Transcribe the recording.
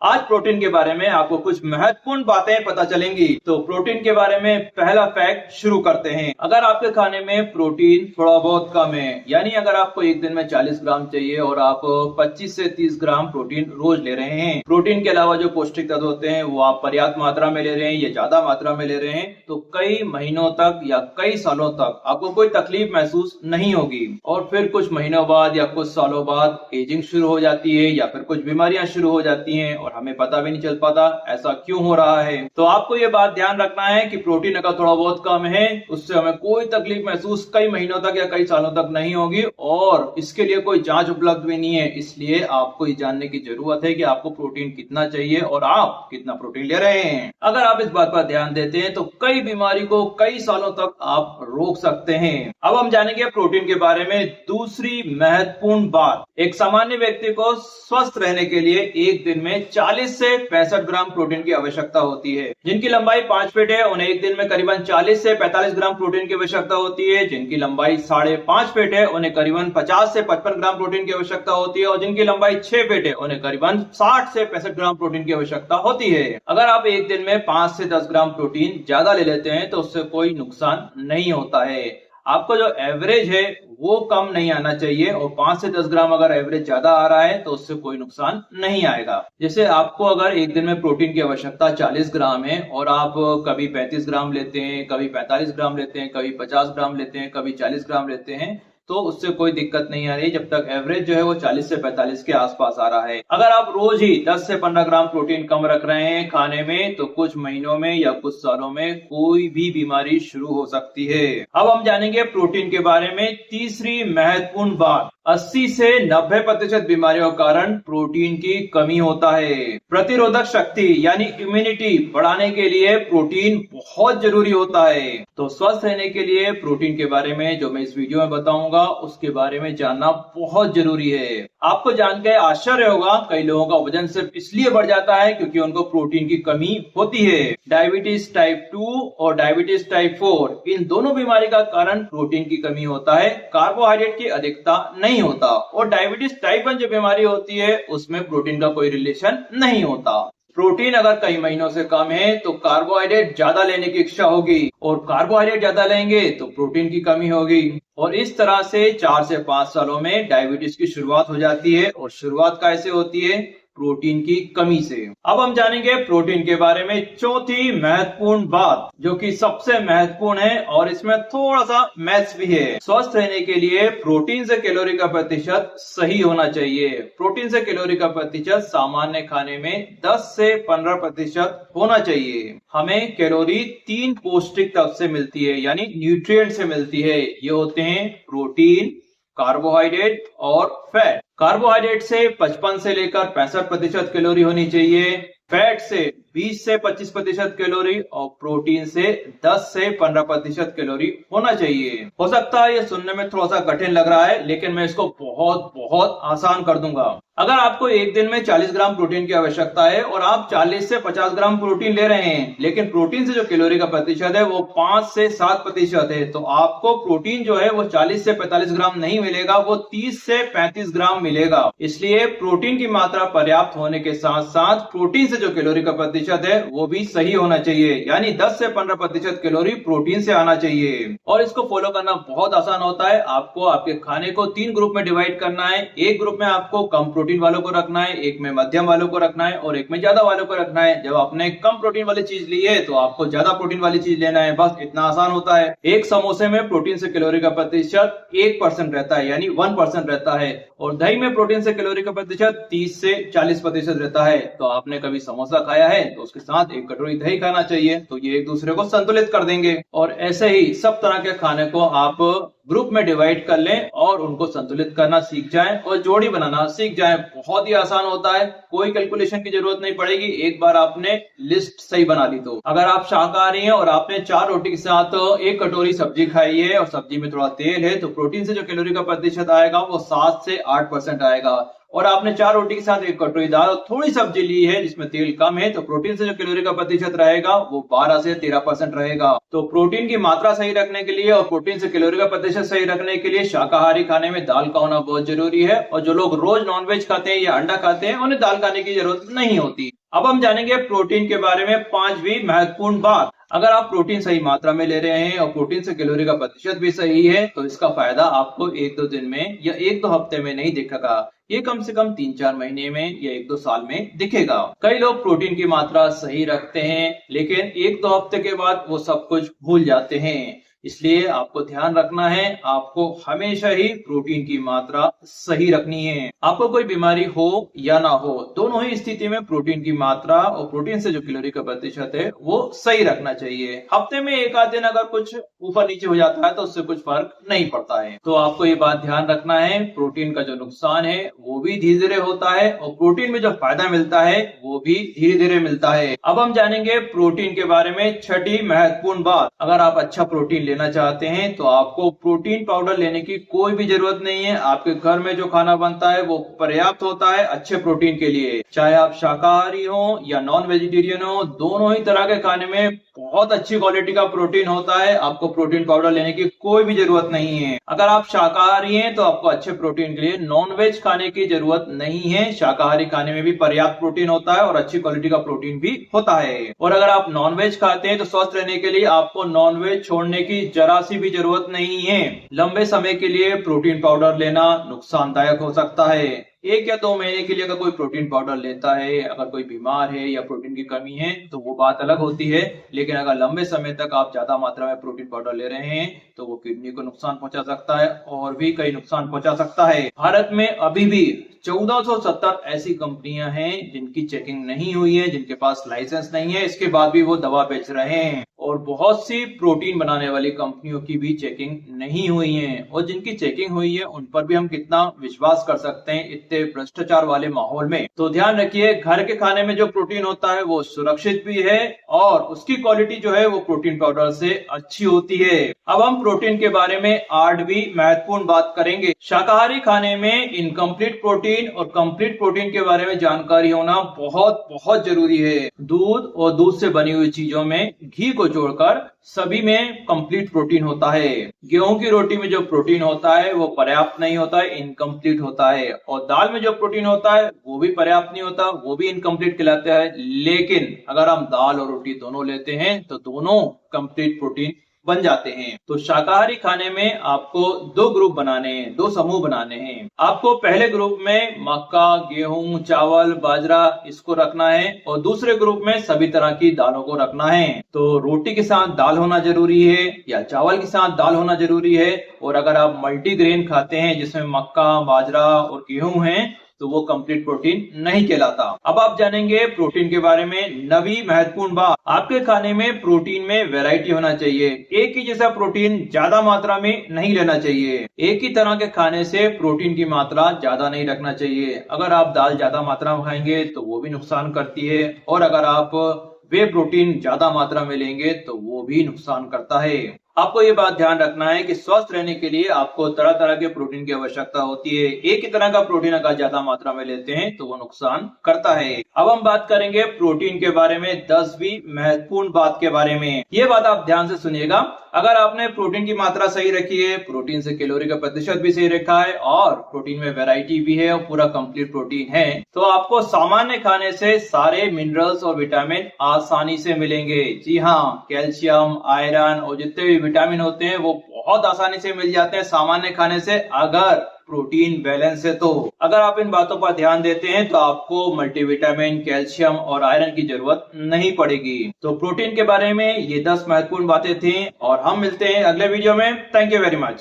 आज प्रोटीन के बारे में आपको कुछ महत्वपूर्ण बातें पता चलेंगी। तो प्रोटीन के बारे में पहला फैक्ट शुरू करते हैं। अगर आपके खाने में प्रोटीन थोड़ा बहुत कम है, यानी अगर आपको एक दिन में 40 ग्राम चाहिए और आप 25 से 30 ग्राम प्रोटीन रोज ले रहे हैं, प्रोटीन के अलावा जो पौष्टिक तत्व होते हैं वो आप पर्याप्त मात्रा में ले रहे हैं या ज्यादा मात्रा में ले रहे हैं, तो कई महीनों तक या कई सालों तक आपको कोई तकलीफ महसूस नहीं होगी। और फिर कुछ महीनों बाद या कुछ सालों बाद एजिंग शुरू हो जाती है या फिर कुछ बीमारियां शुरू हो जाती हैं और हमें पता भी नहीं चल पाता ऐसा क्यों हो रहा है। तो आपको ये बात ध्यान रखना है कि प्रोटीन अगर थोड़ा बहुत कम है उससे हमें कोई तकलीफ महसूस कई महीनों तक या कई सालों तक नहीं होगी और इसके लिए कोई जांच उपलब्ध भी नहीं है। इसलिए आपको ये जानने की जरूरत है कि आपको प्रोटीन कितना चाहिए और आप कितना प्रोटीन ले रहे हैं। अगर आप इस बात पर ध्यान देते हैं तो कई बीमारी को कई सालों तक आप रोक सकते हैं। अब हम जानेंगे प्रोटीन के बारे में दूसरी महत्वपूर्ण बात। एक सामान्य व्यक्ति को स्वस्थ रहने के लिए एक दिन में 40 से 65 ग्राम प्रोटीन की आवश्यकता होती है। जिनकी लंबाई 5 फीट है उन्हें एक दिन में करीबन 40 से 45 ग्राम प्रोटीन की आवश्यकता होती है। जिनकी लंबाई 5.5 फीट है उन्हें करीबन 50 से 55 ग्राम प्रोटीन की आवश्यकता होती है और जिनकी लंबाई 6 फीट है उन्हें करीबन 60 से 65 ग्राम प्रोटीन की आवश्यकता होती है। अगर आप एक दिन में 5 से 10 ग्राम प्रोटीन ज्यादा ले लेते हैं तो उससे कोई नुकसान नहीं होता है। आपको जो एवरेज है वो कम नहीं आना चाहिए और 5 से 10 ग्राम अगर एवरेज ज्यादा आ रहा है तो उससे कोई नुकसान नहीं आएगा। जैसे आपको अगर एक दिन में प्रोटीन की आवश्यकता 40 ग्राम है और आप कभी 35 ग्राम लेते हैं, कभी 45 ग्राम लेते हैं, कभी 50 ग्राम लेते हैं, कभी 40 ग्राम लेते हैं, तो उससे कोई दिक्कत नहीं आ रही जब तक एवरेज जो है वो 40 से 45 के आसपास आ रहा है। अगर आप रोज ही 10 से 15 ग्राम प्रोटीन कम रख रहे हैं खाने में तो कुछ महीनों में या कुछ सालों में कोई भी बीमारी शुरू हो सकती है। अब हम जानेंगे प्रोटीन के बारे में तीसरी महत्वपूर्ण बात। 80 से 90% बीमारियों का कारण प्रोटीन की कमी होता है। प्रतिरोधक शक्ति यानी इम्यूनिटी बढ़ाने के लिए प्रोटीन बहुत जरूरी होता है। तो स्वस्थ रहने के लिए प्रोटीन के बारे में जो मैं इस वीडियो में बताऊंगा उसके बारे में जानना बहुत जरूरी है। आपको जानकर आश्चर्य होगा कई लोगों का वजन सिर्फ इसलिए बढ़ जाता है क्योंकि उनको प्रोटीन की कमी होती है। डायबिटीज टाइप 2 और डायबिटीज टाइप 4 इन दोनों बीमारी का कारण प्रोटीन की कमी होता है, कार्बोहाइड्रेट की अधिकता नहीं होता। और डायबिटीज टाइप 1 जो बीमारी होती है उसमें प्रोटीन का कोई रिलेशन नहीं होता। प्रोटीन अगर कई महीनों से कम है तो कार्बोहाइड्रेट ज्यादा लेने की इच्छा होगी और कार्बोहाइड्रेट ज्यादा लेंगे तो प्रोटीन की कमी होगी और इस तरह से 4 से 5 सालों में डायबिटीज की शुरुआत हो जाती है। और शुरुआत कैसे होती है? प्रोटीन की कमी से। अब हम जानेंगे प्रोटीन के बारे में चौथी महत्वपूर्ण बात जो कि सबसे महत्वपूर्ण है और इसमें थोड़ा सा मैथ्स भी है। स्वस्थ रहने के लिए प्रोटीन से कैलोरी का प्रतिशत सही होना चाहिए। प्रोटीन से कैलोरी का प्रतिशत सामान्य खाने में 10 से 15% होना चाहिए। हमें कैलोरी 3 पौष्टिक तत्व से मिलती है यानी न्यूट्रिएंट से मिलती है। ये होते हैं प्रोटीन, कार्बोहाइड्रेट और फैट। कार्बोहाइड्रेट से 55 से लेकर 65% कैलोरी होनी चाहिए, फैट से 20 से 25% कैलोरी और प्रोटीन से 10 से 15% कैलोरी होना चाहिए। हो सकता है ये सुनने में थोड़ा सा कठिन लग रहा है लेकिन मैं इसको बहुत बहुत आसान कर दूंगा। अगर आपको एक दिन में 40 ग्राम प्रोटीन की आवश्यकता है और आप 40 से 50 ग्राम प्रोटीन ले रहे हैं लेकिन प्रोटीन से जो कैलोरी का प्रतिशत है वो 5 से 7% है तो आपको प्रोटीन जो है वो 40 से 45 ग्राम नहीं मिलेगा, वो 30 से 35 ग्राम मिलेगा। इसलिए प्रोटीन की मात्रा पर्याप्त होने के साथ साथ प्रोटीन से जो कैलोरी का प्रतिशत है वो भी सही होना चाहिए यानी 10 से 15% कैलोरी प्रोटीन से आना चाहिए। और इसको फॉलो करना बहुत आसान होता है। आपको आपके खाने को 3 ग्रुप में डिवाइड करना है। एक ग्रुप में आपको कम प्रोटीन वालों को रखना है, एक में मध्यम वालों को रखना है और एक में ज्यादा वालों को रखना है। जब आपने कम प्रोटीन वाली चीज ली है तो आपको ज्यादा प्रोटीन वाली चीज लेना है। बस इतना आसान होता है। एक समोसे में प्रोटीन से कैलोरी का प्रतिशत 1% रहता है यानी 1% रहता है और दही में प्रोटीन से कैलोरी का प्रतिशत 30 से 40% रहता है। तो आपने कभी समोसा खाया है तो उसके साथ 1 कटोरी दही खाना चाहिए, तो ये एक दूसरे को संतुलित कर देंगे। और ऐसे ही सब तरह के खाने को आप ग्रुप में डिवाइड कर लें और उनको संतुलित करना सीख जाएं और जोड़ी बनाना सीख जाएं। बहुत ही आसान होता है, कोई कैलकुलेशन की जरूरत नहीं पड़ेगी। एक बार आपने लिस्ट सही बना ली तो अगर आप शाकाहारी हैं और आपने 4 रोटी के साथ 1 कटोरी सब्जी खाई है और सब्जी में थोड़ा तेल है तो प्रोटीन से जो कैलोरी का प्रतिशत आएगा वो 7 से 8% आएगा। और आपने 4 रोटी के साथ 1 कटोरी दाल और थोड़ी सब्जी ली है जिसमें तेल कम है तो प्रोटीन से जो कैलोरी का प्रतिशत रहेगा वो 12 से 13% रहेगा। तो प्रोटीन की मात्रा सही रखने के लिए और प्रोटीन से कैलोरी का प्रतिशत प्रतिशत सही रखने के लिए शाकाहारी खाने में दाल का होना बहुत जरूरी है, और जो लोग रोज नॉनवेज खाते हैं या अंडा खाते हैं उन्हें दाल खाने की जरूरत नहीं होती। अब हम जानेंगे प्रोटीन के बारे में 5वीं महत्वपूर्ण बात। अगर आप प्रोटीन सही मात्रा में ले रहे हैं और प्रोटीन से कैलोरी का प्रतिशत भी सही है तो इसका फायदा आपको 1-2 दिन में या 1-2 हफ्ते में नहीं दिखेगा, ये कम से कम 3-4 महीने में या 1-2 साल में दिखेगा। कई लोग प्रोटीन की मात्रा सही रखते हैं लेकिन 1-2 हफ्ते के बाद वो सब कुछ भूल जाते हैं, इसलिए आपको ध्यान रखना है, आपको हमेशा ही प्रोटीन की मात्रा सही रखनी है। आपको कोई बीमारी हो या ना हो, दोनों ही स्थिति में प्रोटीन की मात्रा और प्रोटीन से जो कैलोरी का प्रतिशत है वो सही रखना चाहिए। हफ्ते में 1 आध दिन अगर कुछ ऊपर नीचे हो जाता है तो उससे कुछ फर्क नहीं पड़ता है। तो आपको ये बात ध्यान रखना है, प्रोटीन का जो नुकसान है वो भी धीरे धीरे होता है और प्रोटीन में जो फायदा मिलता है वो भी धीरे धीरे मिलता है। अब हम जानेंगे प्रोटीन के बारे में 6ठी महत्वपूर्ण बात। अगर आप अच्छा प्रोटीन लेना चाहते हैं तो आपको प्रोटीन पाउडर लेने की कोई भी जरूरत नहीं है। आपके घर में जो खाना बनता है वो पर्याप्त होता है अच्छे प्रोटीन के लिए। चाहे आप शाकाहारी हो या नॉन वेजिटेरियन हो, दोनों ही तरह के खाने में बहुत अच्छी क्वालिटी का प्रोटीन होता है। आपको प्रोटीन पाउडर लेने की कोई भी जरूरत नहीं है। अगर आप शाकाहारी हैं तो आपको अच्छे प्रोटीन के लिए नॉन वेज खाने की जरूरत नहीं है। शाकाहारी खाने में भी पर्याप्त प्रोटीन होता है और अच्छी क्वालिटी का प्रोटीन भी होता है। और अगर आप नॉन वेज खाते हैं तो स्वस्थ रहने के लिए आपको नॉन वेज छोड़ने की जरा सी भी जरूरत नहीं है। लंबे समय के लिए प्रोटीन पाउडर लेना नुकसानदायक हो सकता है। 1 या 2 महीने के लिए अगर कोई प्रोटीन पाउडर लेता है, अगर कोई बीमार है या प्रोटीन की कमी है तो वो बात अलग होती है, लेकिन अगर लंबे समय तक आप ज्यादा मात्रा में प्रोटीन पाउडर ले रहे हैं तो वो किडनी को नुकसान पहुंचा सकता है और भी कई नुकसान पहुंचा सकता है। भारत में अभी भी 1470 ऐसी कंपनियां हैं जिनकी चेकिंग नहीं हुई है, जिनके पास लाइसेंस नहीं है, इसके बाद भी वो दवा बेच रहे हैं। और बहुत सी प्रोटीन बनाने वाली कंपनियों की भी चेकिंग नहीं हुई है, और जिनकी चेकिंग हुई है उन पर भी हम कितना विश्वास कर सकते हैं इतने भ्रष्टाचार वाले माहौल में। तो ध्यान रखिए, घर के खाने में जो प्रोटीन होता है वो सुरक्षित भी है और उसकी क्वालिटी जो है वो प्रोटीन पाउडर से अच्छी होती है। अब हम प्रोटीन के बारे में 8वीं महत्वपूर्ण बात करेंगे। शाकाहारी खाने में इनकम्प्लीट प्रोटीन और कंप्लीट प्रोटीन के बारे में जानकारी होना बहुत बहुत जरूरी है। दूध और दूध से बनी हुई चीजों में घी को जोड़कर सभी में कंप्लीट प्रोटीन होता है। गेहूं की रोटी में जो प्रोटीन होता है वो पर्याप्त नहीं होता है, इनकम्प्लीट होता है। और दाल में जो प्रोटीन होता है वो भी पर्याप्त नहीं होता, वो भी इनकम्प्लीट कहलाता है। लेकिन अगर हम दाल और रोटी दोनों लेते हैं तो दोनों कंप्लीट प्रोटीन बन जाते हैं। तो शाकाहारी खाने में आपको 2 ग्रुप बनाने हैं, 2 समूह बनाने हैं। आपको पहले ग्रुप में मक्का, गेहूं, चावल, बाजरा इसको रखना है और दूसरे ग्रुप में सभी तरह की दालों को रखना है। तो रोटी के साथ दाल होना जरूरी है या चावल के साथ दाल होना जरूरी है। और अगर आप मल्टीग्रेन खाते हैं जिसमें मक्का, बाजरा और गेहूं हैं तो वो कंप्लीट प्रोटीन नहीं कहलाता। अब आप जानेंगे प्रोटीन के बारे में 9वीं महत्वपूर्ण बात। आपके खाने में प्रोटीन में वैरायटी होना चाहिए। एक ही जैसा प्रोटीन ज्यादा मात्रा में नहीं लेना चाहिए। एक ही तरह के खाने से प्रोटीन की मात्रा ज्यादा नहीं रखना चाहिए। अगर आप दाल ज्यादा मात्रा में खाएंगे तो वो भी नुकसान करती है, और अगर आप वे प्रोटीन ज्यादा मात्रा में लेंगे तो वो भी नुकसान करता है। आपको ये बात ध्यान रखना है कि स्वस्थ रहने के लिए आपको तरह तरह के प्रोटीन की आवश्यकता होती है। एक ही तरह का प्रोटीन अगर ज्यादा मात्रा में लेते हैं तो वो नुकसान करता है। अब हम बात करेंगे प्रोटीन के बारे में 10वीं महत्वपूर्ण बात के बारे में। ये बात आप ध्यान से सुनिएगा। अगर आपने प्रोटीन की मात्रा सही रखी है, प्रोटीन से कैलोरी का प्रतिशत भी सही रखा है और प्रोटीन में वैरायटी भी है और पूरा कंप्लीट प्रोटीन है, तो आपको सामान्य खाने से सारे मिनरल्स और विटामिन आसानी से मिलेंगे। जी हाँ, कैल्शियम, आयरन और जितने भी विटामिन होते हैं वो बहुत आसानी से मिल जाते हैं सामान्य खाने से, अगर प्रोटीन बैलेंस है तो। अगर आप इन बातों पर ध्यान देते हैं तो आपको मल्टीविटामिन, कैल्शियम और आयरन की जरूरत नहीं पड़ेगी। तो प्रोटीन के बारे में ये 10 महत्वपूर्ण बातें थी और हम मिलते हैं अगले वीडियो में। Thank you very much.